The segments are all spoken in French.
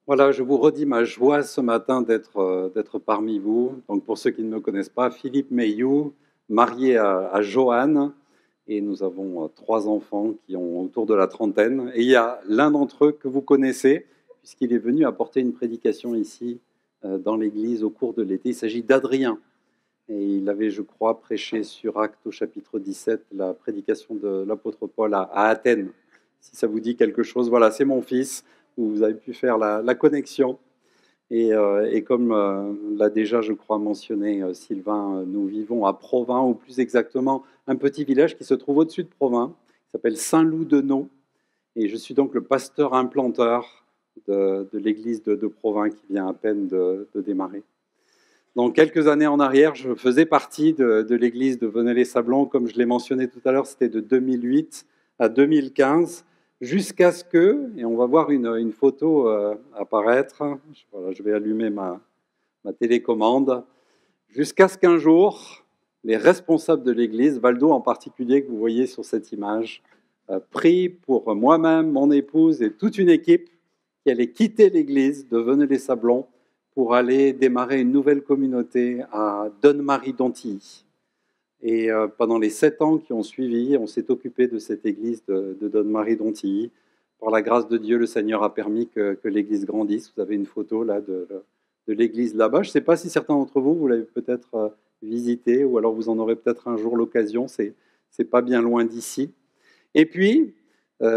Voilà, je vous redis ma joie ce matin d'être parmi vous. Donc, pour ceux qui ne me connaissent pas, Philippe Mayou, marié à Joanne, et nous avons trois enfants qui ont autour de la trentaine. Et il y a l'un d'entre eux que vous connaissez, puisqu'il est venu apporter une prédication ici dans l'église au cours de l'été. Il s'agit d'Adrien. Et il avait, je crois, prêché sur Actes au chapitre 17, la prédication de l'apôtre Paul à Athènes. Si ça vous dit quelque chose, voilà, c'est mon fils. Vous avez pu faire la connexion. Et comme l'a déjà, je crois, mentionné Sylvain, nous vivons à Provins, ou plus exactement un petit village qui se trouve au-dessus de Provins, qui s'appelle Saint-Loup-de-Nau. Et je suis donc le pasteur implanteur de l'église de Provins qui vient à peine de démarrer. Donc, quelques années en arrière, je faisais partie de l'église de Venay-les-Sablons. Comme je l'ai mentionné tout à l'heure, c'était de 2008 à 2015, jusqu'à ce que, et on va voir une photo apparaître, voilà, je vais allumer ma télécommande, jusqu'à ce qu'un jour, les responsables de l'église, Valdo en particulier, que vous voyez sur cette image, prient pour moi-même, mon épouse et toute une équipe qui allait quitter l'église de Venay-les-Sablons pour aller démarrer une nouvelle communauté à Donne-Marie-Dontilly. Et pendant les 7 ans qui ont suivi, on s'est occupé de cette église de Donne-Marie-Dontilly. Par la grâce de Dieu, le Seigneur a permis que l'église grandisse. Vous avez une photo là de l'église là-bas. Je ne sais pas si certains d'entre vous, vous l'avez peut-être visité, ou alors vous en aurez peut-être un jour l'occasion. C'est pas bien loin d'ici. Et puis,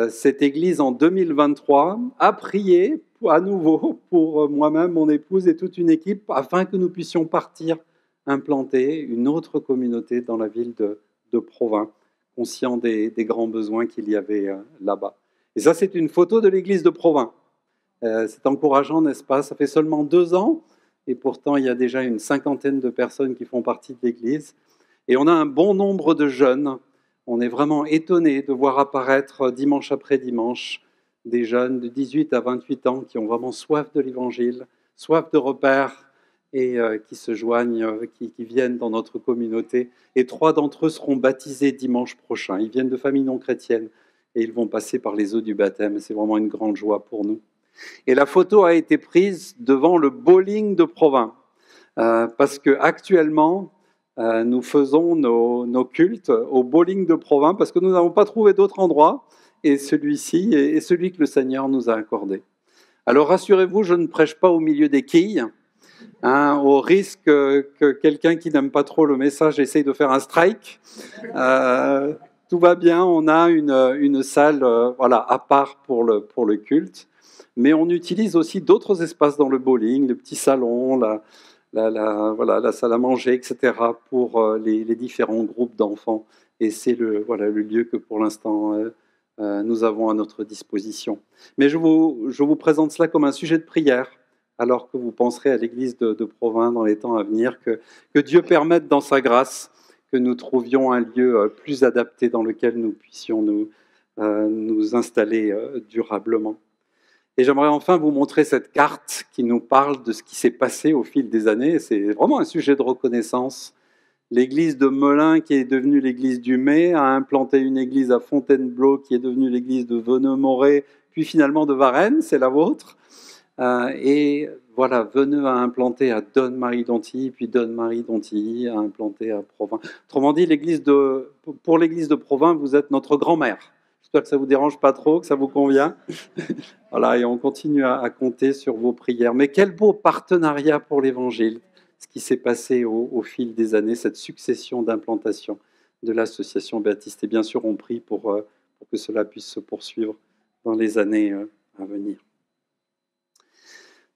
cette église en 2023 a prié à nouveau pour moi-même, mon épouse et toute une équipe afin que nous puissions partir implanter une autre communauté dans la ville de Provins, conscient des grands besoins qu'il y avait là-bas. Et ça, c'est une photo de l'église de Provins. C'est encourageant, n'est-ce pas? Ça fait seulement 2 ans, et pourtant il y a déjà une cinquantaine de personnes qui font partie de l'église. Et on a un bon nombre de jeunes. On est vraiment étonné de voir apparaître dimanche après dimanche des jeunes de 18 à 28 ans qui ont vraiment soif de l'évangile, soif de repères, et qui se joignent, qui viennent dans notre communauté. Et 3 d'entre eux seront baptisés dimanche prochain. Ils viennent de familles non chrétiennes et ils vont passer par les eaux du baptême. C'est vraiment une grande joie pour nous. Et la photo a été prise devant le bowling de Provins, parce qu'actuellement, nous faisons nos cultes au bowling de Provins, parce que nous n'avons pas trouvé d'autre endroit, et celui-ci est celui que le Seigneur nous a accordé. Alors rassurez-vous, je ne prêche pas au milieu des quilles, au risque que quelqu'un qui n'aime pas trop le message essaye de faire un strike. Tout va bien, on a une salle voilà, à part pour le culte, mais on utilise aussi d'autres espaces dans le bowling, le petit salon, voilà, la salle à manger, etc., pour les différents groupes d'enfants. Et c'est le lieu que pour l'instant nous avons à notre disposition. Mais je vous présente cela comme un sujet de prière, alors que vous penserez à l'église de Provins dans les temps à venir, que Dieu permette dans sa grâce que nous trouvions un lieu plus adapté dans lequel nous puissions nous installer durablement. Et j'aimerais enfin vous montrer cette carte qui nous parle de ce qui s'est passé au fil des années. C'est vraiment un sujet de reconnaissance. L'église de Melun, qui est devenue l'église du Mai, a implanté une église à Fontainebleau, qui est devenue l'église de Veneux-Morée, puis finalement de Varennes, c'est la vôtre. Et voilà, Veneux a implanté à Donne-Marie-Dontilly, puis Donne-Marie-Dontilly a implanté à Provins. Autrement dit, pour l'église de Provins, vous êtes notre grand-mère. J'espère que ça ne vous dérange pas trop, que ça vous convient. Voilà, et on continue à compter sur vos prières. Mais quel beau partenariat pour l'Évangile, ce qui s'est passé au fil des années, cette succession d'implantations de l'association Baptiste. Et bien sûr, on prie pour que cela puisse se poursuivre dans les années à venir.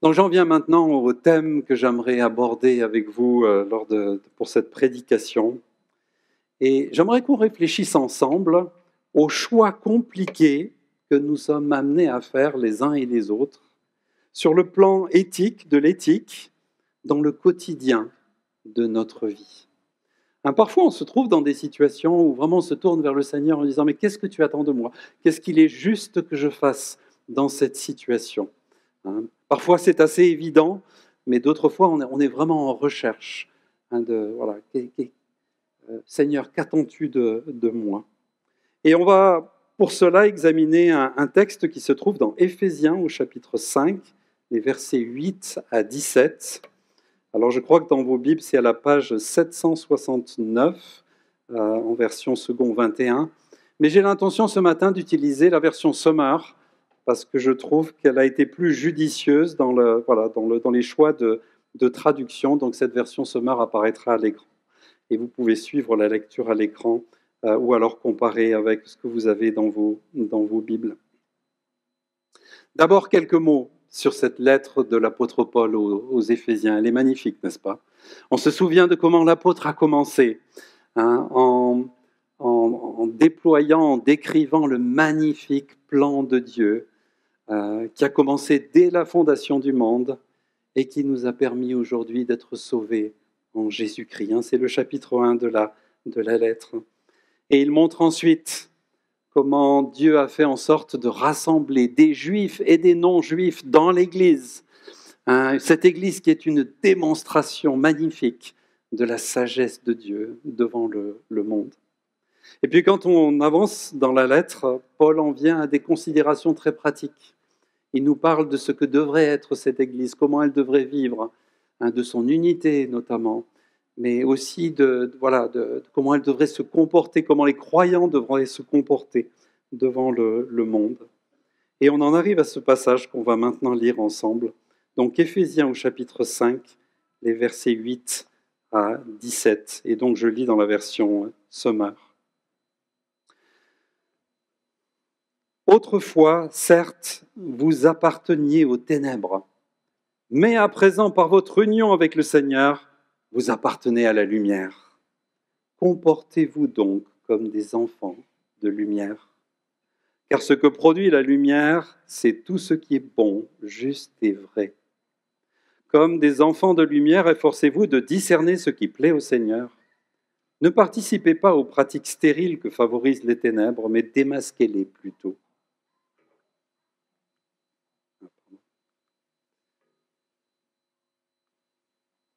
Donc j'en viens maintenant au thème que j'aimerais aborder avec vous pour cette prédication. Et j'aimerais qu'on réfléchisse ensemble aux choix compliqués que nous sommes amenés à faire les uns et les autres sur le plan éthique, de l'éthique, dans le quotidien de notre vie. Parfois, on se trouve dans des situations où vraiment on se tourne vers le Seigneur en disant « Mais qu'est-ce que tu attends de moi? Qu'est-ce qu'il est juste que je fasse dans cette situation ?» Parfois, c'est assez évident, mais d'autres fois, on est vraiment en recherche Seigneur, qu'attends-tu de moi? Et on va, pour cela, examiner un texte qui se trouve dans Éphésiens, au chapitre 5, les versets 8 à 17. Alors je crois que dans vos Bibles, c'est à la page 769, en version second 21. Mais j'ai l'intention ce matin d'utiliser la version Summer, parce que je trouve qu'elle a été plus judicieuse dans les choix de traduction. Donc cette version Summer apparaîtra à l'écran. Et vous pouvez suivre la lecture à l'écran ou alors comparer avec ce que vous avez dans vos Bibles. D'abord, quelques mots sur cette lettre de l'apôtre Paul aux Éphésiens. Elle est magnifique, n'est-ce pas? On se souvient de comment l'apôtre a commencé, en déployant, en décrivant le magnifique plan de Dieu qui a commencé dès la fondation du monde et qui nous a permis aujourd'hui d'être sauvés en Jésus-Christ. C'est le chapitre 1 de la lettre. Et il montre ensuite comment Dieu a fait en sorte de rassembler des juifs et des non-juifs dans l'Église. Cette Église qui est une démonstration magnifique de la sagesse de Dieu devant le monde. Et puis quand on avance dans la lettre, Paul en vient à des considérations très pratiques. Il nous parle de ce que devrait être cette Église, comment elle devrait vivre, de son unité notamment, mais aussi de comment elle devrait se comporter, comment les croyants devraient se comporter devant le monde. Et on en arrive à ce passage qu'on va maintenant lire ensemble. Donc Éphésiens au chapitre 5, les versets 8 à 17. Et donc je lis dans la version Summer. Autrefois, certes, vous apparteniez aux ténèbres, mais à présent, par votre union avec le Seigneur, vous appartenez à la lumière. Comportez-vous donc comme des enfants de lumière. Car ce que produit la lumière, c'est tout ce qui est bon, juste et vrai. Comme des enfants de lumière, efforcez-vous de discerner ce qui plaît au Seigneur. Ne participez pas aux pratiques stériles que favorisent les ténèbres, mais démasquez-les plutôt.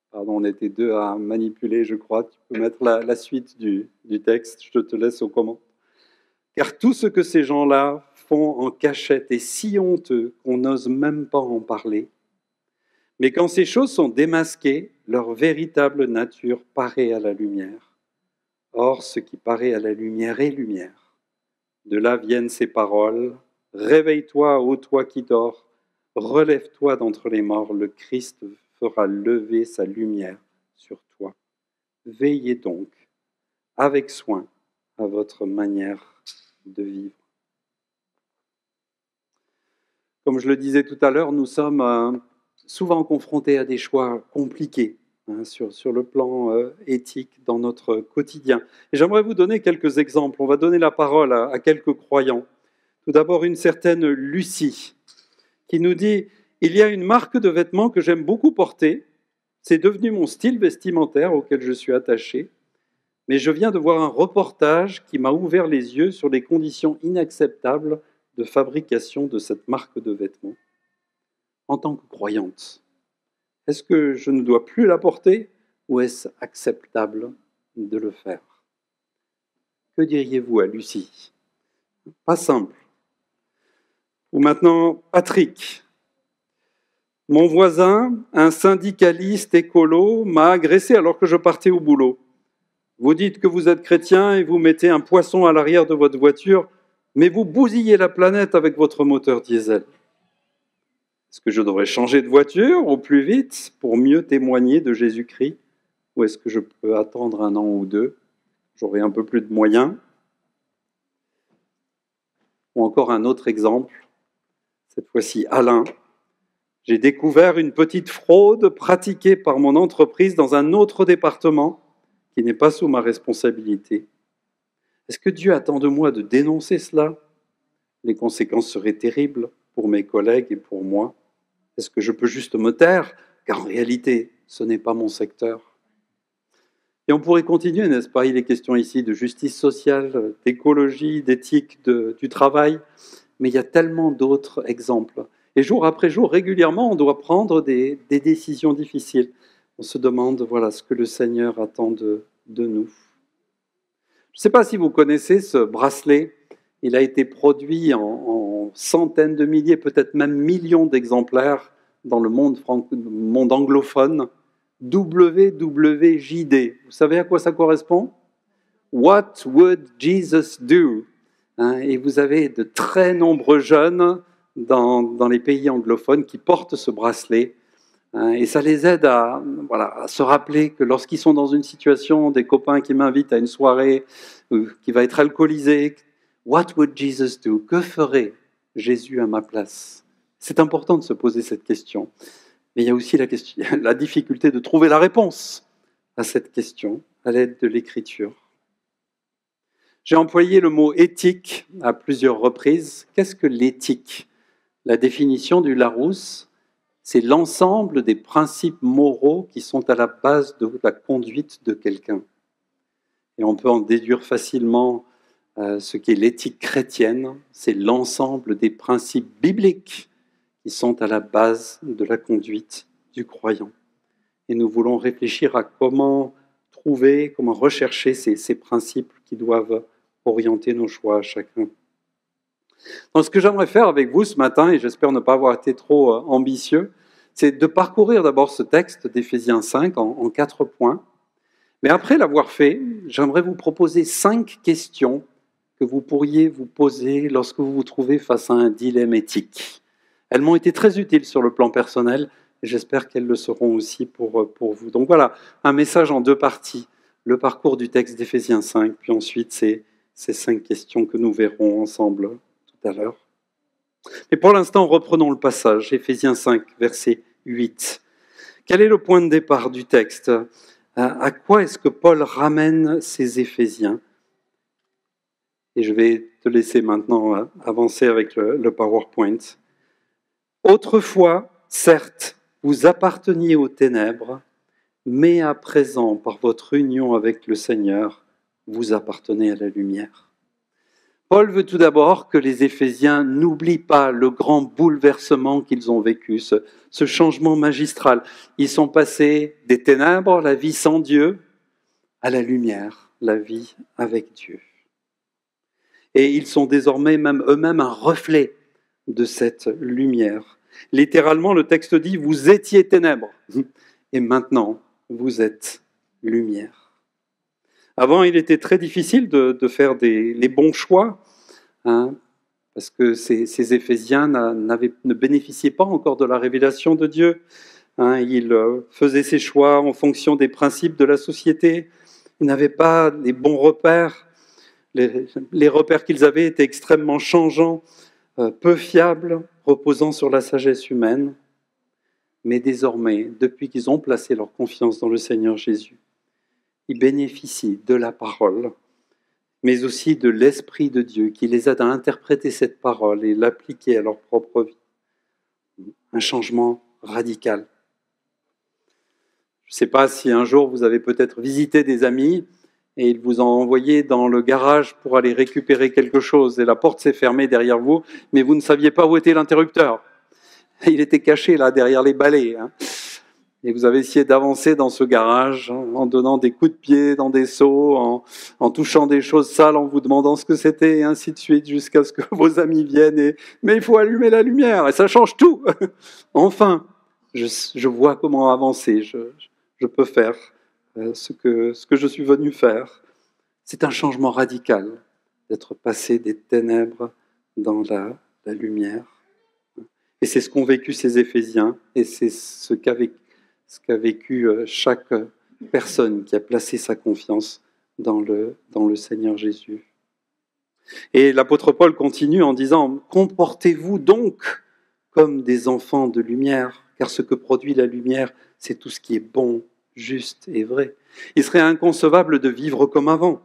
Pardon, on était deux à manipuler, je crois. Tu peux mettre la suite du texte, je te laisse au commentaire. Car tout ce que ces gens-là font en cachette est si honteux qu'on n'ose même pas en parler. Mais quand ces choses sont démasquées, leur véritable nature paraît à la lumière. Or, ce qui paraît à la lumière est lumière. De là viennent ces paroles. Réveille-toi, ô toi qui dors, relève-toi d'entre les morts, le Christ fera lever sa lumière sur toi. Veillez donc avec soin à votre manière de vivre. Comme je le disais tout à l'heure, nous sommes souvent confrontés à des choix compliqués sur le plan éthique dans notre quotidien. Et j'aimerais vous donner quelques exemples. On va donner la parole à quelques croyants. Tout d'abord, une certaine Lucie qui nous dit « Il y a une marque de vêtements que j'aime beaucoup porter. C'est devenu mon style vestimentaire auquel je suis attaché. Mais je viens de voir un reportage qui m'a ouvert les yeux sur les conditions inacceptables de fabrication de cette marque de vêtements. En tant que croyante, est-ce que je ne dois plus la porter ou est-ce acceptable de le faire ?» Que diriez-vous à Lucie? Pas simple. Ou maintenant, Patrick. Mon voisin, un syndicaliste écolo, m'a agressé alors que je partais au boulot. Vous dites que vous êtes chrétien et vous mettez un poisson à l'arrière de votre voiture, mais vous bousillez la planète avec votre moteur diesel. Est-ce que je devrais changer de voiture au plus vite pour mieux témoigner de Jésus-Christ? Ou est-ce que je peux attendre 1 an ou 2? J'aurai un peu plus de moyens. Ou encore un autre exemple, cette fois-ci Alain. J'ai découvert une petite fraude pratiquée par mon entreprise dans un autre département qui n'est pas sous ma responsabilité. Est-ce que Dieu attend de moi de dénoncer cela? Les conséquences seraient terribles pour mes collègues et pour moi. Est-ce que je peux juste me taire? Car en réalité, ce n'est pas mon secteur. Et on pourrait continuer, n'est-ce pas? Il est question ici de justice sociale, d'écologie, d'éthique, du travail, mais il y a tellement d'autres exemples. Et jour après jour, régulièrement, on doit prendre des décisions difficiles. On se demande, voilà, ce que le Seigneur attend de nous. Je ne sais pas si vous connaissez ce bracelet. Il a été produit en centaines de milliers, peut-être même millions d'exemplaires dans le monde anglophone, WWJD. Vous savez à quoi ça correspond? What would Jesus do? Et vous avez de très nombreux jeunes dans les pays anglophones qui portent ce bracelet. Et ça les aide à se rappeler que lorsqu'ils sont dans une situation, des copains qui m'invitent à une soirée qui va être alcoolisée, what would Jesus do? Que ferait Jésus à ma place? C'est important de se poser cette question. Mais il y a aussi la difficulté de trouver la réponse à cette question à l'aide de l'Écriture. J'ai employé le mot éthique à plusieurs reprises. Qu'est-ce que l'éthique? La définition du Larousse, c'est l'ensemble des principes moraux qui sont à la base de la conduite de quelqu'un. Et on peut en déduire facilement ce qu'est l'éthique chrétienne, c'est l'ensemble des principes bibliques qui sont à la base de la conduite du croyant. Et nous voulons réfléchir à comment trouver, comment rechercher ces principes qui doivent orienter nos choix à chacun. Donc ce que j'aimerais faire avec vous ce matin, et j'espère ne pas avoir été trop ambitieux, c'est de parcourir d'abord ce texte d'Éphésiens 5 en 4 points. Mais après l'avoir fait, j'aimerais vous proposer 5 questions que vous pourriez vous poser lorsque vous vous trouvez face à un dilemme éthique. Elles m'ont été très utiles sur le plan personnel, et j'espère qu'elles le seront aussi pour vous. Donc voilà, un message en 2 parties, le parcours du texte d'Éphésiens 5, puis ensuite ces 5 questions que nous verrons ensemble tout à l'heure. Mais pour l'instant, reprenons le passage, Éphésiens 5, verset 8. Quel est le point de départ du texte? À quoi est-ce que Paul ramène ces Éphésiens? Et je vais te laisser maintenant avancer avec le PowerPoint. Autrefois, certes, vous apparteniez aux ténèbres, mais à présent, par votre union avec le Seigneur, vous appartenez à la lumière. Paul veut tout d'abord que les Éphésiens n'oublient pas le grand bouleversement qu'ils ont vécu, ce changement magistral. Ils sont passés des ténèbres, la vie sans Dieu, à la lumière, la vie avec Dieu. Et ils sont désormais même eux-mêmes un reflet de cette lumière. Littéralement, le texte dit « vous étiez ténèbres » et maintenant, vous êtes lumière. Avant, il était très difficile de faire les bons choix, parce que ces Éphésiens ne bénéficiaient pas encore de la révélation de Dieu. Ils faisaient ces choix en fonction des principes de la société. Ils n'avaient pas les bons repères. Les repères qu'ils avaient étaient extrêmement changeants, peu fiables, reposant sur la sagesse humaine. Mais désormais, depuis qu'ils ont placé leur confiance dans le Seigneur Jésus, ils bénéficient de la parole, mais aussi de l'Esprit de Dieu qui les aide à interpréter cette parole et l'appliquer à leur propre vie. Un changement radical. Je ne sais pas si un jour vous avez peut-être visité des amis et ils vous ont envoyé dans le garage pour aller récupérer quelque chose et la porte s'est fermée derrière vous, mais vous ne saviez pas où était l'interrupteur. Il était caché là derrière les balais. Et vous avez essayé d'avancer dans ce garage en donnant des coups de pied dans des seaux, en touchant des choses sales, en vous demandant ce que c'était, et ainsi de suite, jusqu'à ce que vos amis viennent. Mais il faut allumer la lumière, et ça change tout. Enfin, je vois comment avancer, je peux faire ce que je suis venu faire. C'est un changement radical d'être passé des ténèbres dans la lumière. Et c'est ce qu'ont vécu ces Éphésiens, et c'est ce qu'a vécu chaque personne qui a placé sa confiance dans le Seigneur Jésus. Et l'apôtre Paul continue en disant « Comportez-vous donc comme des enfants de lumière, car ce que produit la lumière, c'est tout ce qui est bon, juste et vrai. » Il serait inconcevable de vivre comme avant.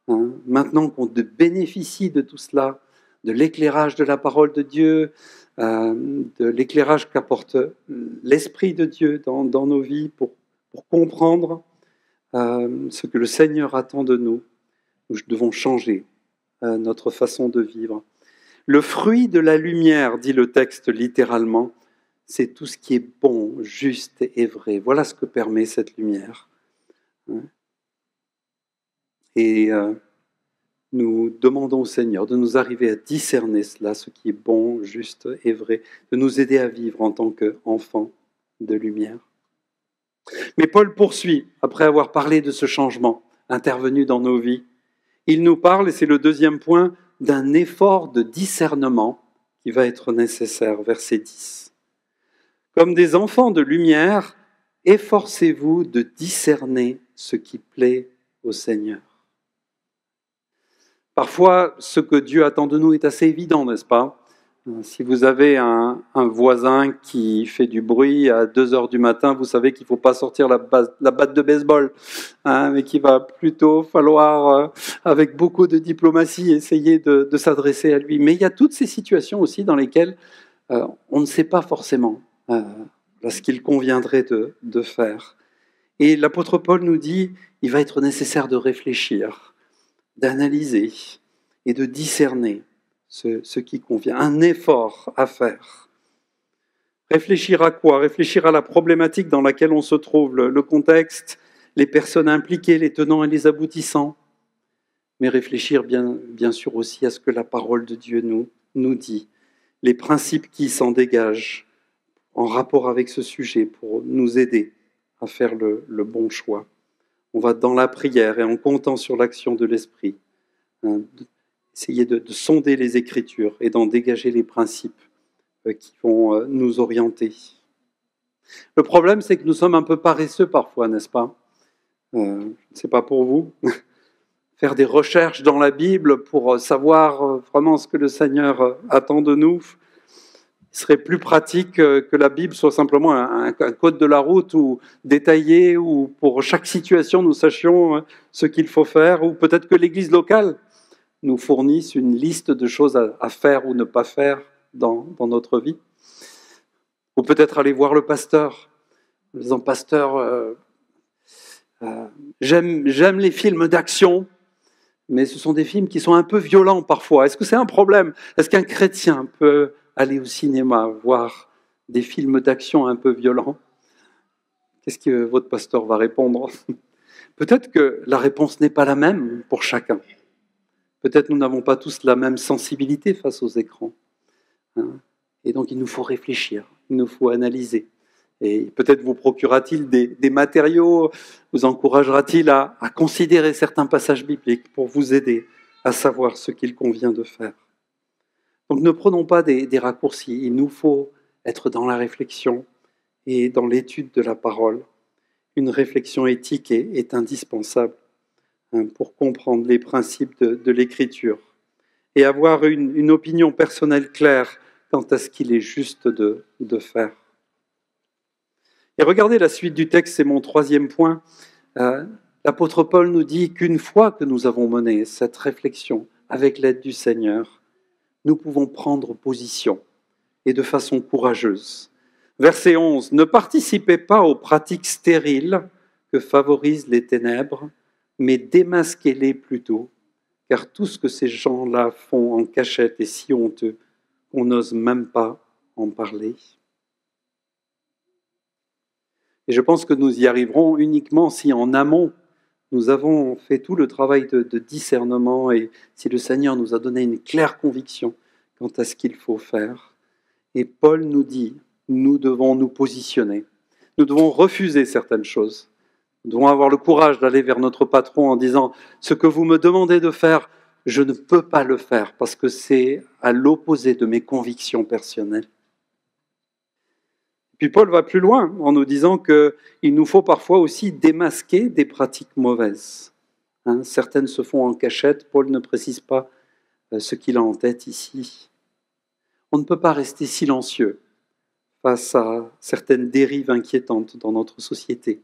Maintenant qu'on bénéficie de tout cela, de l'éclairage de la parole de Dieu, de l'éclairage qu'apporte l'Esprit de Dieu dans nos vies pour comprendre ce que le Seigneur attend de nous. Nous devons changer notre façon de vivre. Le fruit de la lumière, dit le texte littéralement, c'est tout ce qui est bon, juste et vrai. Voilà ce que permet cette lumière. Et nous demandons au Seigneur de nous arriver à discerner cela, ce qui est bon, juste et vrai, de nous aider à vivre en tant qu'enfants de lumière. Mais Paul poursuit, après avoir parlé de ce changement intervenu dans nos vies. Il nous parle, et c'est le deuxième point, d'un effort de discernement qui va être nécessaire, verset 10. Comme des enfants de lumière, efforcez-vous de discerner ce qui plaît au Seigneur. Parfois, ce que Dieu attend de nous est assez évident, n'est-ce pas ? Si vous avez un voisin qui fait du bruit à 2 heures du matin, vous savez qu'il ne faut pas sortir la batte de baseball, mais qu'il va plutôt falloir, avec beaucoup de diplomatie, essayer de s'adresser à lui. Mais il y a toutes ces situations aussi dans lesquelles on ne sait pas forcément ce qu'il conviendrait de faire. Et l'apôtre Paul nous dit, il va être nécessaire de réfléchir, d'analyser et de discerner ce qui convient. Un effort à faire. Réfléchir à quoi ? Réfléchir à la problématique dans laquelle on se trouve, le contexte, les personnes impliquées, les tenants et les aboutissants. Mais réfléchir bien sûr aussi à ce que la parole de Dieu nous dit, les principes qui s'en dégagent en rapport avec ce sujet pour nous aider à faire le bon choix. On va dans la prière et en comptant sur l'action de l'Esprit, essayer de sonder les Écritures et d'en dégager les principes qui vont nous orienter. Le problème, c'est que nous sommes un peu paresseux parfois, n'est-ce pas ? Je ne sais pas pour vous. Faire des recherches dans la Bible pour savoir vraiment ce que le Seigneur attend de nous. Il serait plus pratique que la Bible soit simplement un code de la route ou détaillé, ou pour chaque situation nous sachions ce qu'il faut faire, ou peut-être que l'Église locale nous fournisse une liste de choses à faire ou ne pas faire dans notre vie. Ou peut-être aller voir le pasteur, en disant « Pasteur, j'aime les films d'action, mais ce sont des films qui sont un peu violents parfois. Est-ce que c'est un problème ? Est-ce qu'un chrétien peut aller au cinéma voir des films d'action un peu violents ?» Qu'est-ce que votre pasteur va répondre ? Peut-être que la réponse n'est pas la même pour chacun. Peut-être nous n'avons pas tous la même sensibilité face aux écrans. Et donc il nous faut réfléchir, il nous faut analyser. Et peut-être vous procurera-t-il des matériaux, vous encouragera-t-il à considérer certains passages bibliques pour vous aider à savoir ce qu'il convient de faire. Donc ne prenons pas des raccourcis, il nous faut être dans la réflexion et dans l'étude de la parole. Une réflexion éthique est indispensable pour comprendre les principes de l'Écriture et avoir une opinion personnelle claire quant à ce qu'il est juste de faire. Et regardez la suite du texte, c'est mon troisième point. L'apôtre Paul nous dit qu'une fois que nous avons mené cette réflexion avec l'aide du Seigneur, nous pouvons prendre position et de façon courageuse. Verset 11, « Ne participez pas aux pratiques stériles que favorisent les ténèbres, mais démasquez-les plutôt, car tout ce que ces gens-là font en cachette est si honteux qu'on n'ose même pas en parler. » Et je pense que nous y arriverons uniquement si en amont, nous avons fait tout le travail de discernement et si le Seigneur nous a donné une claire conviction quant à ce qu'il faut faire. Et Paul nous dit, nous devons nous positionner, nous devons refuser certaines choses. Nous devons avoir le courage d'aller vers notre patron en disant « Ce que vous me demandez de faire, je ne peux pas le faire parce que c'est à l'opposé de mes convictions personnelles. » Puis Paul va plus loin en nous disant qu'il nous faut parfois aussi démasquer des pratiques mauvaises. Certaines se font en cachette, Paul ne précise pas ce qu'il a en tête ici. On ne peut pas rester silencieux face à certaines dérives inquiétantes dans notre société.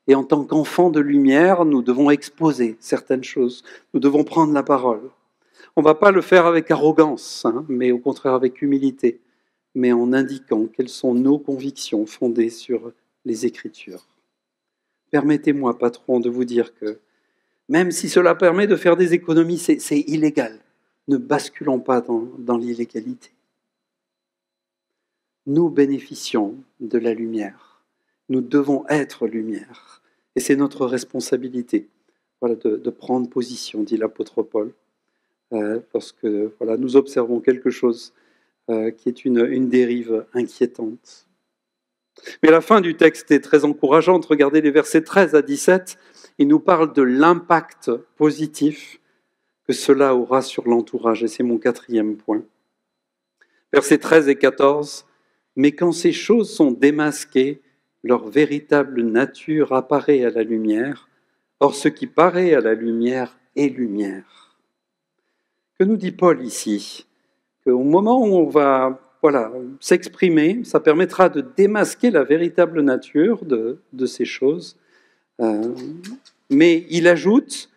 Et en tant qu'enfants de lumière, nous devons exposer certaines choses, nous devons prendre la parole. On ne va pas le faire avec arrogance, mais au contraire avec humilité, mais en indiquant quelles sont nos convictions fondées sur les Écritures. Permettez-moi, patron, de vous dire que même si cela permet de faire des économies, c'est illégal. Ne basculons pas dans l'illégalité. Nous bénéficions de la lumière. Nous devons être lumière. Et c'est notre responsabilité voilà, de prendre position, dit l'apôtre Paul, parce que voilà, nous observons quelque chose qui est une dérive inquiétante. Mais la fin du texte est très encourageante. Regardez les versets 13 à 17. Il nous parle de l'impact positif que cela aura sur l'entourage. Et c'est mon 4e point. Versets 13 et 14. Mais quand ces choses sont démasquées, leur véritable nature apparaît à la lumière. Or, ce qui paraît à la lumière est lumière. Que nous dit Paul ici? Qu'au moment où on va s'exprimer, ça permettra de démasquer la véritable nature de ces choses. Mais il ajoute,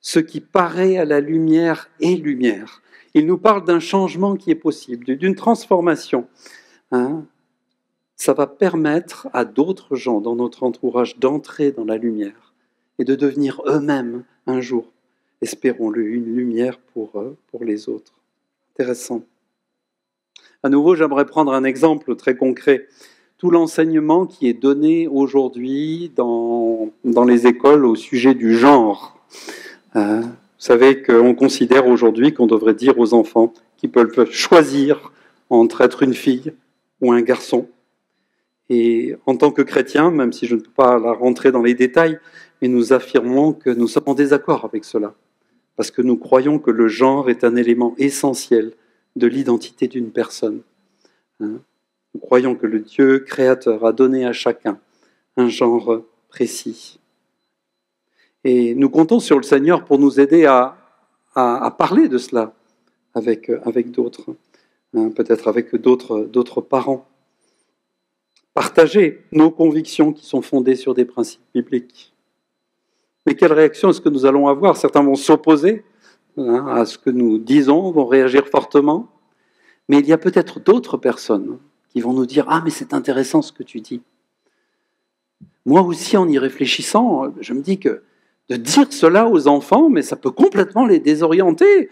ce qui paraît à la lumière est lumière. Il nous parle d'un changement qui est possible, d'une transformation. Ça va permettre à d'autres gens dans notre entourage d'entrer dans la lumière et de devenir eux-mêmes un jour, espérons-le, une lumière pour les autres. Intéressant. À nouveau, j'aimerais prendre un exemple très concret. Tout l'enseignement qui est donné aujourd'hui dans les écoles au sujet du genre. Vous savez qu'on considère aujourd'hui qu'on devrait dire aux enfants qu'ils peuvent choisir entre être une fille ou un garçon. Et en tant que chrétiens, même si je ne peux pas rentrer dans les détails, mais nous affirmons que nous sommes en désaccord avec cela. Parce que nous croyons que le genre est un élément essentiel de l'identité d'une personne. Nous croyons que le Dieu créateur a donné à chacun un genre précis. Et nous comptons sur le Seigneur pour nous aider à parler de cela avec d'autres, peut-être avec d'autres parents. Partager nos convictions qui sont fondées sur des principes bibliques. Mais quelle réaction est-ce que nous allons avoir? Certains vont s'opposer à ce que nous disons, vont réagir fortement. Mais il y a peut-être d'autres personnes qui vont nous dire « Ah, mais c'est intéressant ce que tu dis ». Moi aussi, en y réfléchissant, je me dis que de dire cela aux enfants, mais ça peut complètement les désorienter.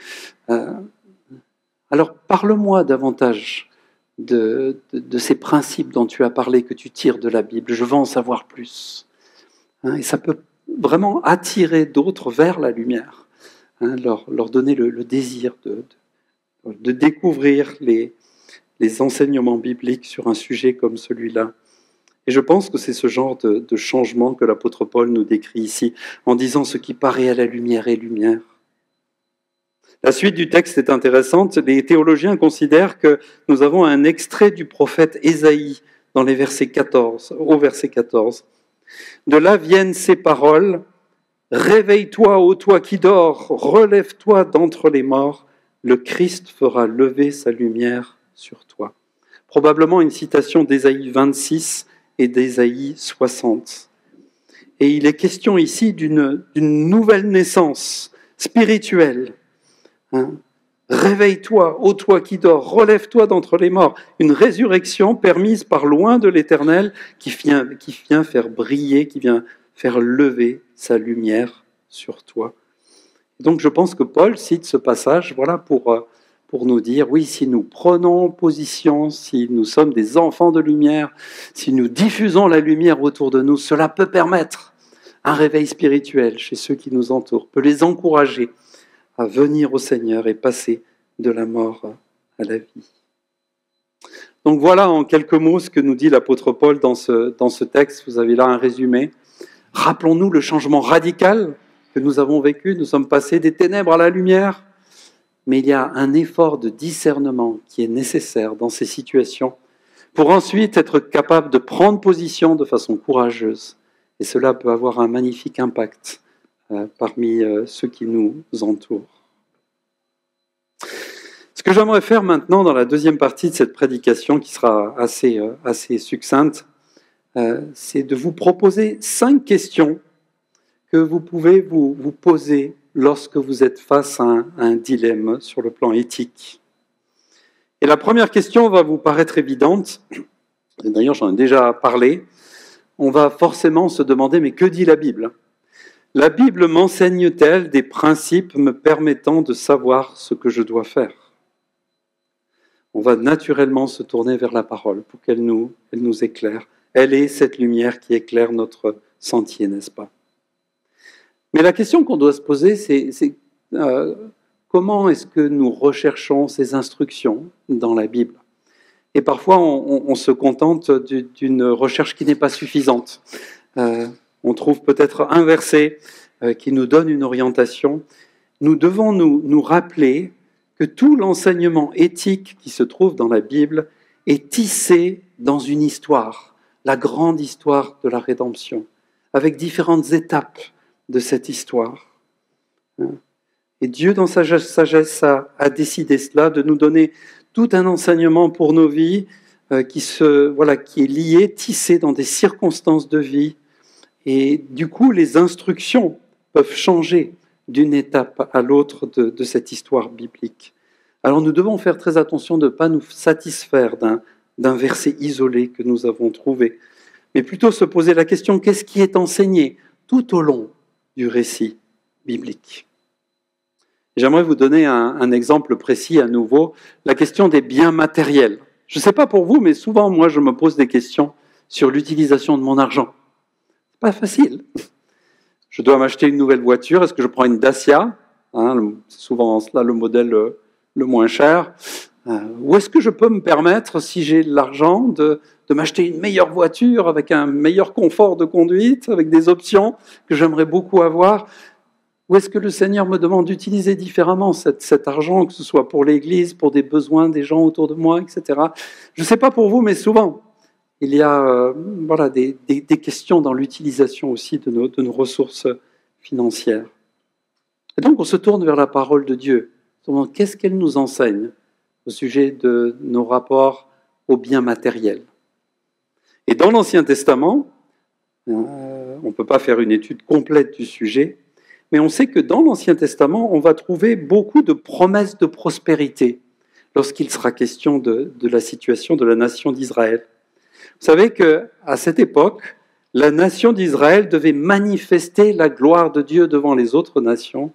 Alors, parle-moi davantage de ces principes dont tu as parlé, que tu tires de la Bible. Je veux en savoir plus. Et ça peut vraiment attirer d'autres vers la lumière, leur donner le désir de découvrir les enseignements bibliques sur un sujet comme celui-là. Et je pense que c'est ce genre de changement que l'apôtre Paul nous décrit ici, en disant ce qui paraît à la lumière est lumière. La suite du texte est intéressante. Les théologiens considèrent que nous avons un extrait du prophète Ésaïe dans les versets 14, au verset 14. De là viennent ces paroles. « Réveille-toi, ô toi qui dors, relève-toi d'entre les morts, le Christ fera lever sa lumière sur toi. » Probablement une citation d'Ésaïe 26 et d'Ésaïe 60. Et il est question ici d'une nouvelle naissance spirituelle. Réveille-toi, ô toi qui dors, relève-toi d'entre les morts. Une résurrection permise par loin de l'Éternel qui vient faire briller, qui vient faire lever sa lumière sur toi. Donc je pense que Paul cite ce passage pour nous dire, oui, si nous prenons position, si nous sommes des enfants de lumière, si nous diffusons la lumière autour de nous, cela peut permettre un réveil spirituel chez ceux qui nous entourent, peut les encourager à venir au Seigneur et passer de la mort à la vie. Donc voilà en quelques mots ce que nous dit l'apôtre Paul dans ce texte. Vous avez là un résumé. Rappelons-nous le changement radical que nous avons vécu. Nous sommes passés des ténèbres à la lumière. Mais il y a un effort de discernement qui est nécessaire dans ces situations pour ensuite être capable de prendre position de façon courageuse. Et cela peut avoir un magnifique impact parmi ceux qui nous entourent. Ce que j'aimerais faire maintenant dans la deuxième partie de cette prédication, qui sera assez succincte, c'est de vous proposer 5 questions que vous pouvez vous poser lorsque vous êtes face à un dilemme sur le plan éthique. Et la première question va vous paraître évidente, d'ailleurs j'en ai déjà parlé, on va forcément se demander, mais que dit la Bible ? La Bible m'enseigne-t-elle des principes me permettant de savoir ce que je dois faire ? On va naturellement se tourner vers la parole pour qu'elle nous éclaire. Elle est cette lumière qui éclaire notre sentier, n'est-ce pas ? Mais la question qu'on doit se poser, c'est comment est-ce que nous recherchons ces instructions dans la Bible? Et parfois, on se contente d'une recherche qui n'est pas suffisante. On trouve peut-être un verset qui nous donne une orientation. Nous devons nous rappeler que tout l'enseignement éthique qui se trouve dans la Bible est tissé dans une histoire, la grande histoire de la rédemption, avec différentes étapes de cette histoire. Et Dieu, dans sa sagesse, a décidé cela, de nous donner tout un enseignement pour nos vies qui est lié, tissé dans des circonstances de vie. Et du coup, les instructions peuvent changer d'une étape à l'autre de cette histoire biblique. Alors nous devons faire très attention de ne pas nous satisfaire d'un verset isolé que nous avons trouvé, mais plutôt se poser la question, qu'est-ce qui est enseigné tout au long du récit biblique? J'aimerais vous donner un exemple précis à nouveau, la question des biens matériels. Je ne sais pas pour vous, mais souvent, moi, je me pose des questions sur l'utilisation de mon argent. C'est pas facile. Je dois m'acheter une nouvelle voiture, est-ce que je prends une Dacia, c'est souvent cela le modèle le moins cher, ou est-ce que je peux me permettre, si j'ai l'argent, de m'acheter une meilleure voiture avec un meilleur confort de conduite, avec des options que j'aimerais beaucoup avoir? Ou est-ce que le Seigneur me demande d'utiliser différemment cet argent, que ce soit pour l'Église, pour des besoins des gens autour de moi, etc. Je ne sais pas pour vous, mais souvent, il y a des questions dans l'utilisation aussi de nos ressources financières. Et donc, on se tourne vers la parole de Dieu. Qu'est-ce qu'elle nous enseigne au sujet de nos rapports aux biens matériels? Et dans l'Ancien Testament, on ne peut pas faire une étude complète du sujet, mais on sait que dans l'Ancien Testament, on va trouver beaucoup de promesses de prospérité lorsqu'il sera question de la situation de la nation d'Israël. Vous savez qu'à cette époque, la nation d'Israël devait manifester la gloire de Dieu devant les autres nations.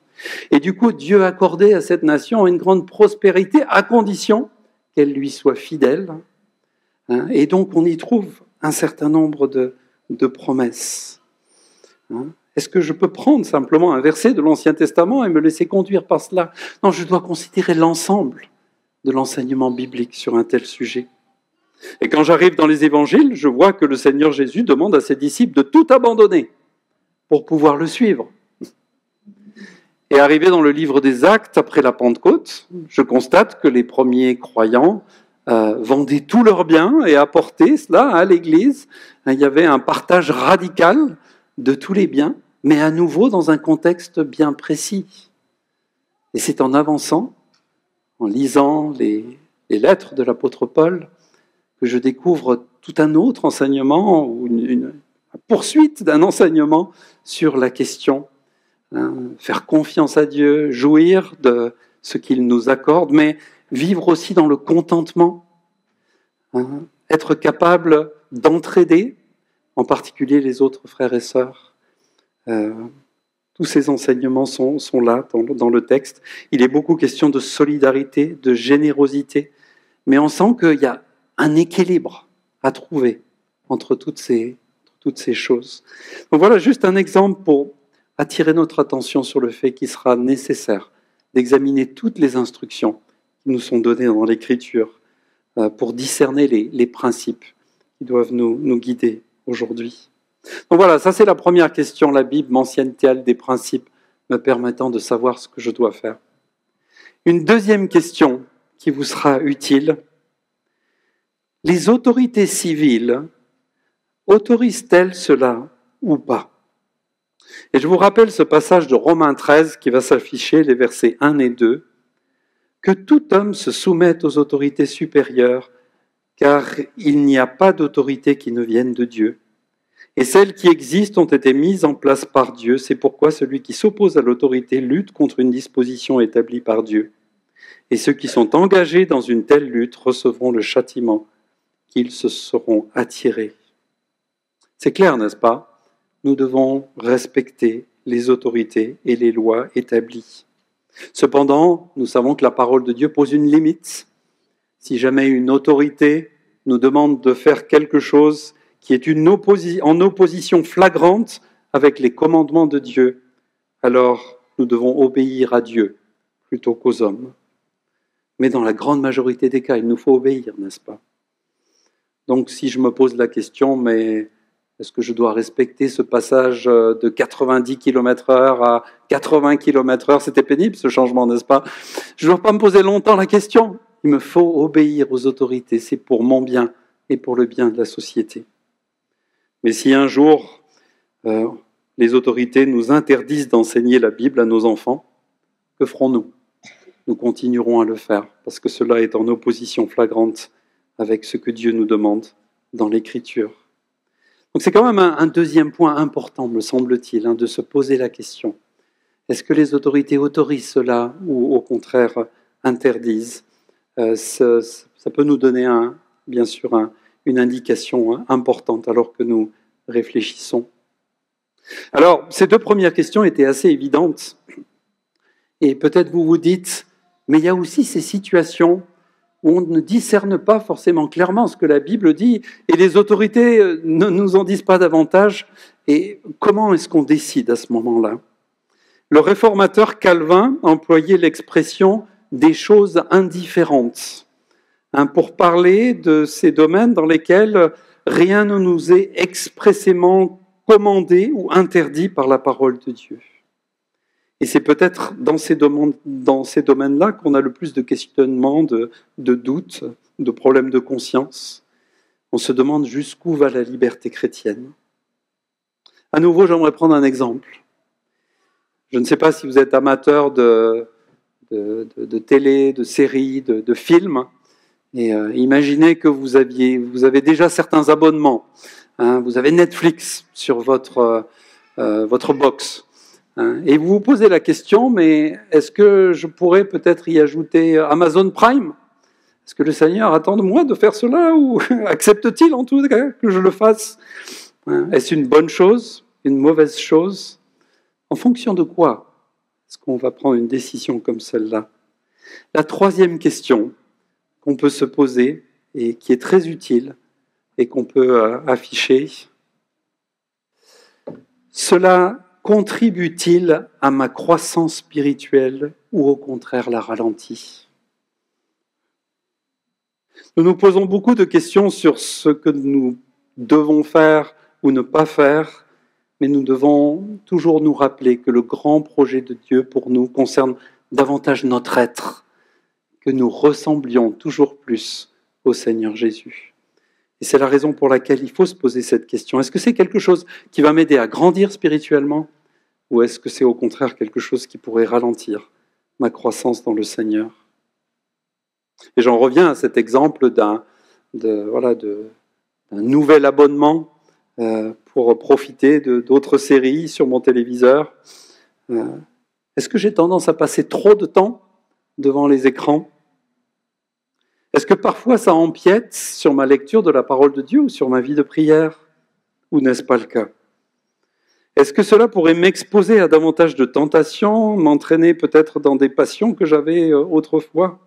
Et du coup, Dieu accordait à cette nation une grande prospérité à condition qu'elle lui soit fidèle. Et donc, on y trouve un certain nombre de promesses. Est-ce que je peux prendre simplement un verset de l'Ancien Testament et me laisser conduire par cela? Non, je dois considérer l'ensemble de l'enseignement biblique sur un tel sujet. Et quand j'arrive dans les évangiles, je vois que le Seigneur Jésus demande à ses disciples de tout abandonner pour pouvoir le suivre. Et arrivé dans le livre des Actes, après la Pentecôte, je constate que les premiers croyants vendaient tous leurs biens et apportaient cela à l'Église. Il y avait un partage radical de tous les biens, mais à nouveau dans un contexte bien précis. Et c'est en avançant, en lisant les lettres de l'apôtre Paul, que je découvre tout un autre enseignement, ou une poursuite d'un enseignement sur la question. Faire confiance à Dieu, jouir de ce qu'il nous accorde, mais vivre aussi dans le contentement. Être capable d'entraider, en particulier les autres frères et sœurs. Tous ces enseignements sont là dans le texte. Il est beaucoup question de solidarité, de générosité, mais on sent qu'il y a un équilibre à trouver entre toutes ces choses. Donc voilà juste un exemple pour attirer notre attention sur le fait qu'il sera nécessaire d'examiner toutes les instructions qui nous sont données dans l'Écriture pour discerner les principes qui doivent nous guider aujourd'hui. Donc voilà, ça c'est la première question. La Bible mentionne-t-elle des principes me permettant de savoir ce que je dois faire? Une deuxième question qui vous sera utile. Les autorités civiles autorisent-elles cela ou pas? Et je vous rappelle ce passage de Romains 13 qui va s'afficher, les versets 1 et 2. Que tout homme se soumette aux autorités supérieures, car il n'y a pas d'autorité qui ne vienne de Dieu. Et celles qui existent ont été mises en place par Dieu. C'est pourquoi celui qui s'oppose à l'autorité lutte contre une disposition établie par Dieu. Et ceux qui sont engagés dans une telle lutte recevront le châtiment qu'ils se seront attirés. C'est clair, n'est-ce pas? Nous devons respecter les autorités et les lois établies. Cependant, nous savons que la parole de Dieu pose une limite. Si jamais une autorité nous demande de faire quelque chose qui est en opposition flagrante avec les commandements de Dieu, alors nous devons obéir à Dieu plutôt qu'aux hommes. Mais dans la grande majorité des cas, il nous faut obéir, n'est-ce pas? Donc si je me pose la question, mais est-ce que je dois respecter ce passage de 90 km/h à 80 km/h? C'était pénible ce changement, n'est-ce pas? Je ne dois pas me poser longtemps la question. Il me faut obéir aux autorités, c'est pour mon bien et pour le bien de la société. Mais si un jour les autorités nous interdisent d'enseigner la Bible à nos enfants, que ferons-nous? Nous continuerons à le faire, parce que cela est en opposition flagrante avec ce que Dieu nous demande dans l'Écriture. Donc c'est quand même un deuxième point important, me semble-t-il, de se poser la question. Est-ce que les autorités autorisent cela ou au contraire interdisent? Ça peut nous donner bien sûr une indication importante alors que nous réfléchissons. Alors, ces deux premières questions étaient assez évidentes. Et peut-être vous vous dites, mais il y a aussi ces situations où on ne discerne pas forcément clairement ce que la Bible dit, et les autorités ne nous en disent pas davantage. Et comment est-ce qu'on décide à ce moment-là? Le réformateur Calvin employait l'expression « des choses indifférentes » pour parler de ces domaines dans lesquels rien ne nous est expressément commandé ou interdit par la parole de Dieu. Et c'est peut-être dans ces domaines-là qu'on a le plus de questionnements, de doutes, de problèmes de conscience. On se demande jusqu'où va la liberté chrétienne. À nouveau, j'aimerais prendre un exemple. Je ne sais pas si vous êtes amateur de télé, de séries, de films. Et imaginez que vous avez déjà certains abonnements. Vous avez Netflix sur votre box. Et vous vous posez la question, mais est-ce que je pourrais peut-être y ajouter Amazon Prime? Est-ce que le Seigneur attend de moi de faire cela ou accepte-t-il en tout cas que je le fasse? Est-ce une bonne chose, une mauvaise chose? En fonction de quoi est-ce qu'on va prendre une décision comme celle-là? La troisième question qu'on peut se poser et qui est très utile et qu'on peut afficher, cela contribue-t-il à ma croissance spirituelle ou au contraire la ralentit? Nous nous posons beaucoup de questions sur ce que nous devons faire ou ne pas faire, mais nous devons toujours nous rappeler que le grand projet de Dieu pour nous concerne davantage notre être, que nous ressemblions toujours plus au Seigneur Jésus. Et c'est la raison pour laquelle il faut se poser cette question. Est-ce que c'est quelque chose qui va m'aider à grandir spirituellement ou est-ce que c'est au contraire quelque chose qui pourrait ralentir ma croissance dans le Seigneur? Et j'en reviens à cet exemple d'un nouvel abonnement pour profiter d'autres séries sur mon téléviseur. Est-ce que j'ai tendance à passer trop de temps devant les écrans? Est-ce que parfois ça empiète sur ma lecture de la parole de Dieu ou sur ma vie de prière? Ou n'est-ce pas le cas? Est-ce que cela pourrait m'exposer à davantage de tentations, m'entraîner peut-être dans des passions que j'avais autrefois?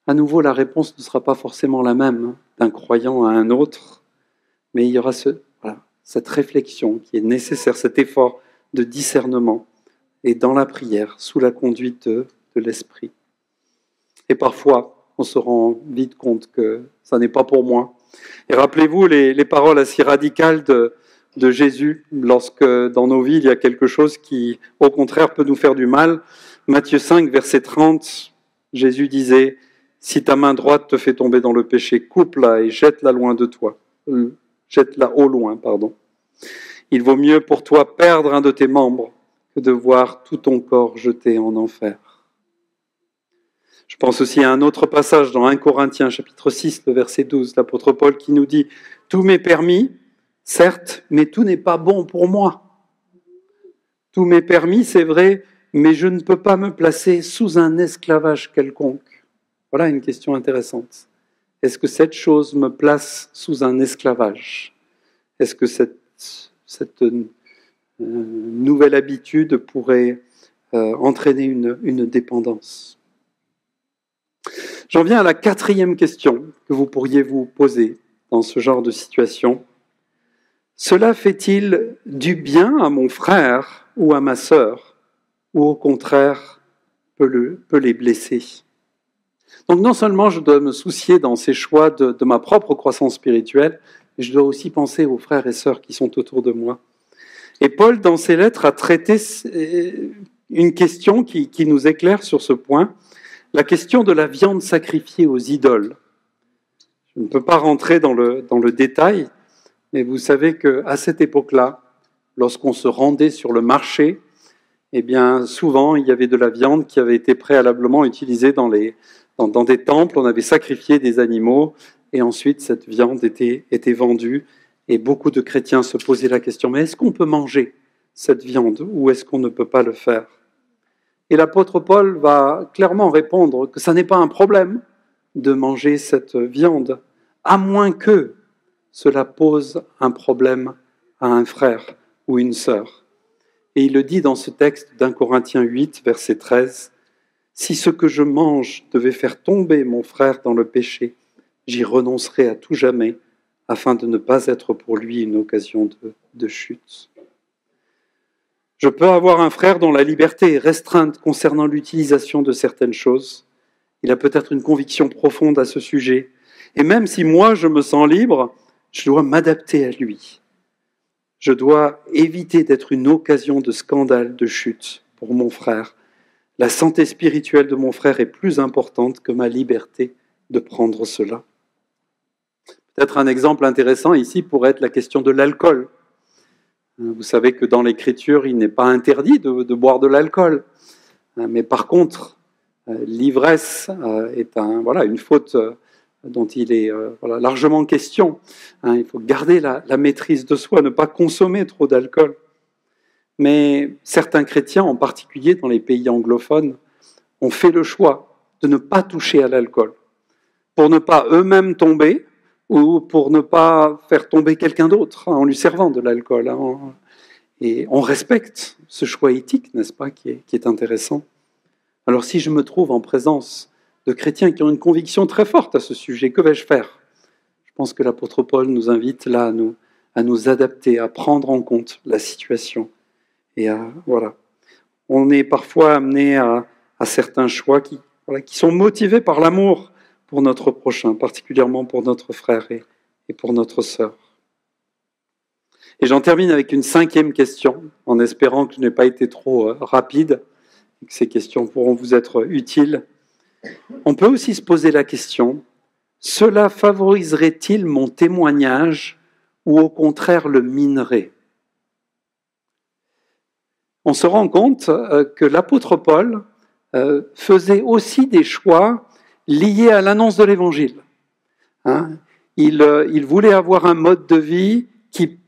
À nouveau, la réponse ne sera pas forcément la même d'un croyant à un autre, mais il y aura cette réflexion qui est nécessaire, cet effort de discernement et dans la prière, sous la conduite de l'Esprit. Et parfois, on se rend vite compte que ça n'est pas pour moi. Et rappelez-vous les paroles assez radicales de Jésus lorsque dans nos vies, il y a quelque chose qui, au contraire, peut nous faire du mal. Matthieu 5, verset 30, Jésus disait « Si ta main droite te fait tomber dans le péché, coupe-la et jette-la loin de toi. Jette-la au loin, pardon. Il vaut mieux pour toi perdre un de tes membres que de voir tout ton corps jeté en enfer. » Je pense aussi à un autre passage dans 1 Corinthiens, chapitre 6, le verset 12, l'apôtre Paul qui nous dit « Tout m'est permis, certes, mais tout n'est pas bon pour moi. Tout m'est permis, c'est vrai, mais je ne peux pas me placer sous un esclavage quelconque. » Voilà une question intéressante. Est-ce que cette chose me place sous un esclavage? Est-ce que cette nouvelle habitude pourrait entraîner une dépendance? J'en viens à la quatrième question que vous pourriez vous poser dans ce genre de situation. Cela fait-il du bien à mon frère ou à ma sœur, ou au contraire peut les blesser. Donc non seulement je dois me soucier dans ces choix de ma propre croissance spirituelle, mais je dois aussi penser aux frères et sœurs qui sont autour de moi. Et Paul, dans ses lettres, a traité une question qui nous éclaire sur ce point, la question de la viande sacrifiée aux idoles. Je ne peux pas rentrer dans le détail, mais vous savez qu'à cette époque-là, lorsqu'on se rendait sur le marché, eh bien, souvent, il y avait de la viande qui avait été préalablement utilisée dans des temples. On avait sacrifié des animaux et ensuite, cette viande était vendue. Et beaucoup de chrétiens se posaient la question, mais est-ce qu'on peut manger cette viande ou est-ce qu'on ne peut pas le faire? Et l'apôtre Paul va clairement répondre que ça n'est pas un problème de manger cette viande, à moins que cela pose un problème à un frère ou une sœur. Et il le dit dans ce texte d'Un Corinthiens 8, verset 13, « Si ce que je mange devait faire tomber mon frère dans le péché, j'y renoncerai à tout jamais, afin de ne pas être pour lui une occasion de chute. » Je peux avoir un frère dont la liberté est restreinte concernant l'utilisation de certaines choses. Il a peut-être une conviction profonde à ce sujet. Et même si moi je me sens libre, je dois m'adapter à lui. Je dois éviter d'être une occasion de scandale, de chute pour mon frère. La santé spirituelle de mon frère est plus importante que ma liberté de prendre cela. Peut-être un exemple intéressant ici pourrait être la question de l'alcool. Vous savez que dans l'Écriture, il n'est pas interdit de boire de l'alcool. Mais par contre, l'ivresse est une faute dont il est largement question. Il faut garder la maîtrise de soi, ne pas consommer trop d'alcool. Mais certains chrétiens, en particulier dans les pays anglophones, ont fait le choix de ne pas toucher à l'alcool, pour ne pas eux-mêmes tomber, ou pour ne pas faire tomber quelqu'un d'autre en lui servant de l'alcool. Et on respecte ce choix éthique, n'est-ce pas, qui est intéressant. Alors si je me trouve en présence de chrétiens qui ont une conviction très forte à ce sujet, que vais-je faire? Je pense que l'apôtre Paul nous invite là à nous adapter, à prendre en compte la situation. Et on est parfois amené à certains choix qui sont motivés par l'amour pour notre prochain, particulièrement pour notre frère et pour notre sœur. Et j'en termine avec une 5e question, en espérant que je n'ai pas été trop rapide, et que ces questions pourront vous être utiles. On peut aussi se poser la question, cela favoriserait-il mon témoignage ou au contraire le minerait? On se rend compte que l'apôtre Paul faisait aussi des choix liés à l'annonce de l'Évangile. Il voulait avoir un mode de vie qui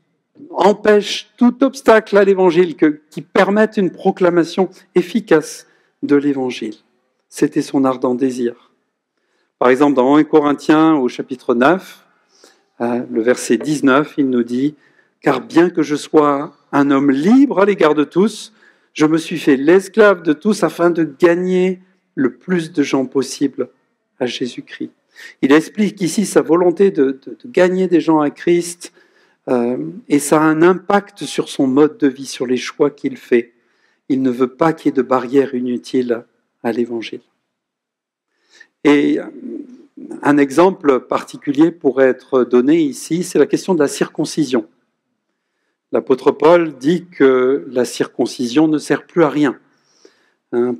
empêche tout obstacle à l'Évangile, qui permette une proclamation efficace de l'Évangile. C'était son ardent désir. Par exemple, dans 1 Corinthiens, au chapitre 9, le verset 19, il nous dit « Car bien que je sois un homme libre à l'égard de tous, je me suis fait l'esclave de tous afin de gagner le plus de gens possible à Jésus-Christ. » Il explique ici sa volonté de gagner des gens à Christ, et ça a un impact sur son mode de vie, sur les choix qu'il fait. Il ne veut pas qu'il y ait de barrières inutiles à l'Évangile. Et un exemple particulier pourrait être donné ici, c'est la question de la circoncision. L'apôtre Paul dit que la circoncision ne sert plus à rien.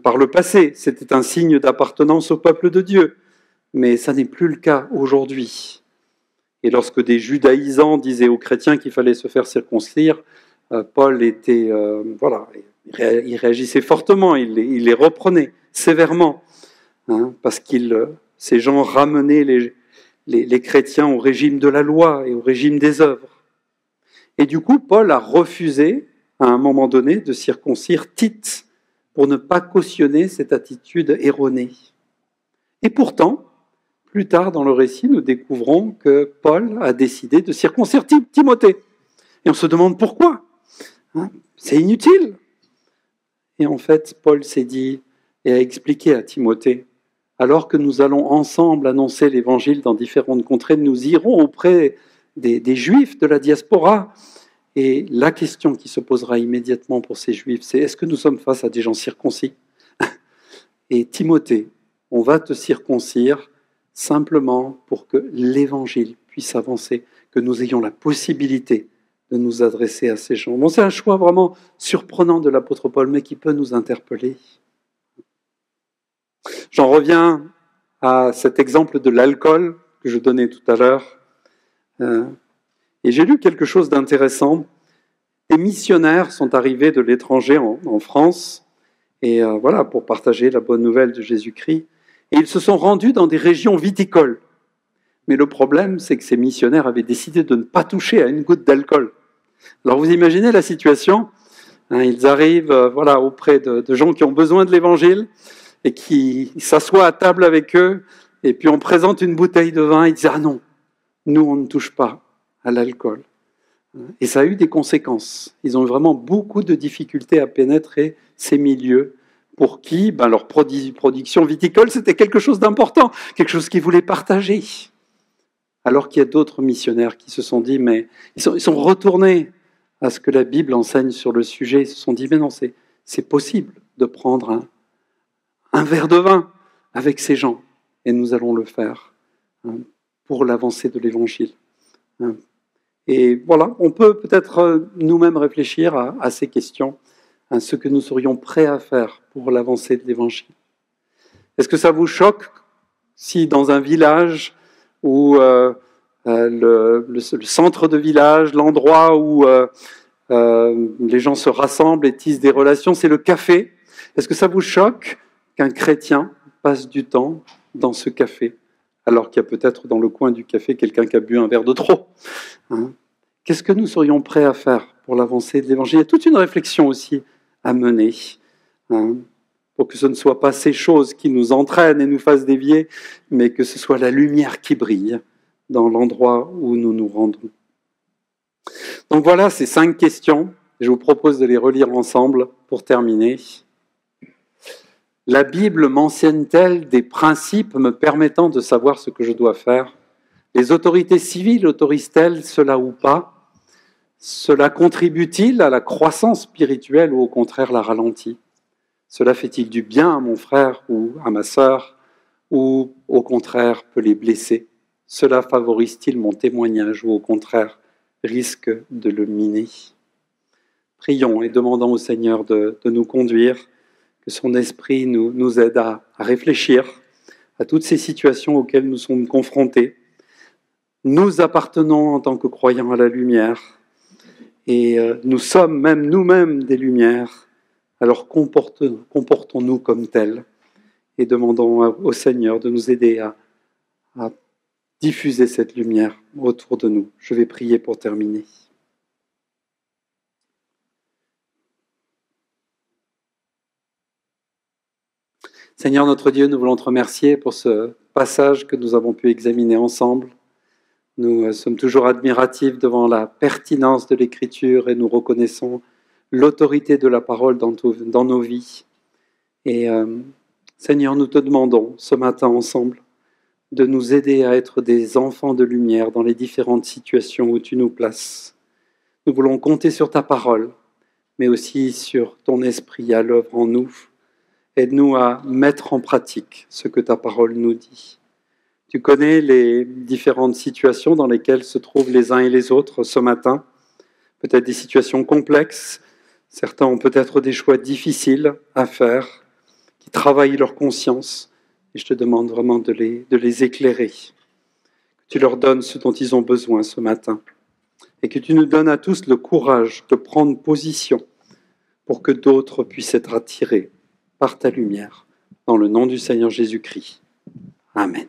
Par le passé, c'était un signe d'appartenance au peuple de Dieu, mais ça n'est plus le cas aujourd'hui. Et lorsque des judaïsants disaient aux chrétiens qu'il fallait se faire circoncire, Paul il réagissait fortement, il les reprenait sévèrement, parce que ces gens ramenaient les chrétiens au régime de la loi et au régime des œuvres. Et du coup, Paul a refusé, à un moment donné, de circoncire Tite pour ne pas cautionner cette attitude erronée. Et pourtant, plus tard dans le récit, nous découvrons que Paul a décidé de circoncire Timothée. Et on se demande pourquoi. C'est inutile. Et en fait, Paul s'est dit et a expliqué à Timothée, alors que nous allons ensemble annoncer l'Évangile dans différentes contrées, nous irons auprès des Juifs de la diaspora Et la question qui se posera immédiatement pour ces Juifs, c'est est-ce que nous sommes face à des gens circoncis? Et Timothée, on va te circoncire simplement pour que l'Évangile puisse avancer, que nous ayons la possibilité de nous adresser à ces gens. Bon, c'est un choix vraiment surprenant de l'apôtre Paul, mais qui peut nous interpeller. J'en reviens à cet exemple de l'alcool que je donnais tout à l'heure. Et j'ai lu quelque chose d'intéressant. Des missionnaires sont arrivés de l'étranger en France, et voilà, pour partager la bonne nouvelle de Jésus-Christ. Et ils se sont rendus dans des régions viticoles. Mais le problème, c'est que ces missionnaires avaient décidé de ne pas toucher à une goutte d'alcool. Alors vous imaginez la situation, hein, ils arrivent voilà, auprès de gens qui ont besoin de l'Évangile et qui s'assoient à table avec eux, et puis on présente une bouteille de vin, ils disent « Ah non, nous on ne touche pas à l'alcool ». Et ça a eu des conséquences. Ils ont eu vraiment beaucoup de difficultés à pénétrer ces milieux pour qui leur production viticole, c'était quelque chose d'important, quelque chose qu'ils voulaient partager. Alors qu'il y a d'autres missionnaires qui se sont dit, mais ils sont retournés à ce que la Bible enseigne sur le sujet. Ils se sont dit, mais non, c'est possible de prendre un verre de vin avec ces gens. Et nous allons le faire pour l'avancée de l'Évangile. Et voilà, on peut peut-être nous-mêmes réfléchir à ces questions, à ce que nous serions prêts à faire pour l'avancée de l'Évangile. Est-ce que ça vous choque si dans un village où le centre de village, l'endroit où les gens se rassemblent et tissent des relations, c'est le café? Est-ce que ça vous choque qu'un chrétien passe du temps dans ce café, alors qu'il y a peut-être dans le coin du café quelqu'un qui a bu un verre de trop, hein? Qu'est-ce que nous serions prêts à faire pour l'avancée de l'Évangile? Il y a toute une réflexion aussi à mener, hein, pour que ce ne soit pas ces choses qui nous entraînent et nous fassent dévier, mais que ce soit la lumière qui brille dans l'endroit où nous nous rendons. Donc voilà ces 5 questions. Je vous propose de les relire ensemble pour terminer. La Bible mentionne-t-elle des principes me permettant de savoir ce que je dois faire? Les autorités civiles autorisent-elles cela ou pas? Cela contribue-t-il à la croissance spirituelle ou au contraire la ralentit? Cela fait-il du bien à mon frère ou à ma sœur ou au contraire peut les blesser? Cela favorise-t-il mon témoignage ou au contraire risque de le miner? Prions et demandons au Seigneur de nous conduire, que son esprit nous aide à réfléchir à toutes ces situations auxquelles nous sommes confrontés. Nous appartenons en tant que croyants à la lumière et nous sommes même nous-mêmes des lumières. Alors comportons-nous comme tels et demandons au Seigneur de nous aider à diffuser cette lumière autour de nous. Je vais prier pour terminer. Seigneur notre Dieu, nous voulons te remercier pour ce passage que nous avons pu examiner ensemble. Nous sommes toujours admiratifs devant la pertinence de l'Écriture et nous reconnaissons l'autorité de la parole dans nos vies. Et Seigneur, nous te demandons ce matin ensemble de nous aider à être des enfants de lumière dans les différentes situations où tu nous places. Nous voulons compter sur ta parole, mais aussi sur ton esprit à l'œuvre en nous. Aide-nous à mettre en pratique ce que ta parole nous dit. Tu connais les différentes situations dans lesquelles se trouvent les uns et les autres ce matin. Peut-être des situations complexes. Certains ont peut-être des choix difficiles à faire, qui travaillent leur conscience. Et je te demande vraiment de les éclairer. Que tu leur donnes ce dont ils ont besoin ce matin. Et que tu nous donnes à tous le courage de prendre position pour que d'autres puissent être attirés par ta lumière. Dans le nom du Seigneur Jésus-Christ. Amen.